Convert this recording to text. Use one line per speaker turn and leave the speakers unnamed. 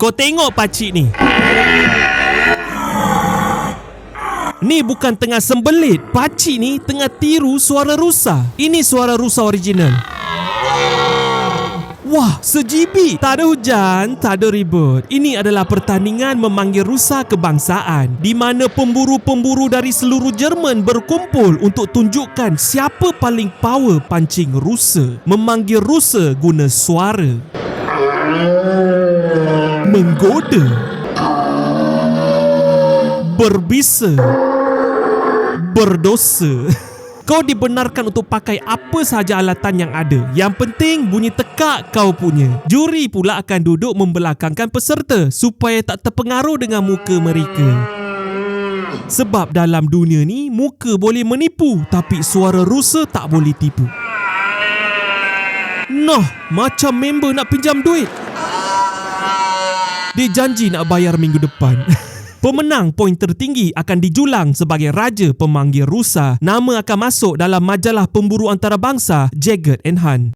Kau tengok pakcik ni. Ni bukan tengah sembelit. Pakcik ni tengah tiru suara rusa. Ini suara rusa original. Wah, sejibi. Tak ada hujan, tak ada ribut. Ini adalah pertandingan memanggil rusa kebangsaan, di mana pemburu-pemburu dari seluruh Jerman berkumpul untuk tunjukkan siapa paling power pancing rusa. Memanggil rusa guna suara. Menggoda. Berbisa. Berdosa. Kau dibenarkan untuk pakai apa sahaja alatan yang ada. Yang penting bunyi tekak kau punya. Juri pula akan duduk membelakangkan peserta supaya tak terpengaruh dengan muka mereka. Sebab dalam dunia ni, muka boleh menipu, tapi suara rusa tak boleh tipu. Noh, macam member nak pinjam duit. Dia janji nak bayar minggu depan. Pemenang poin tertinggi akan dijulang sebagai Raja Pemanggil Rusa. Nama akan masuk dalam majalah pemburu antarabangsa Jagged and Hunt.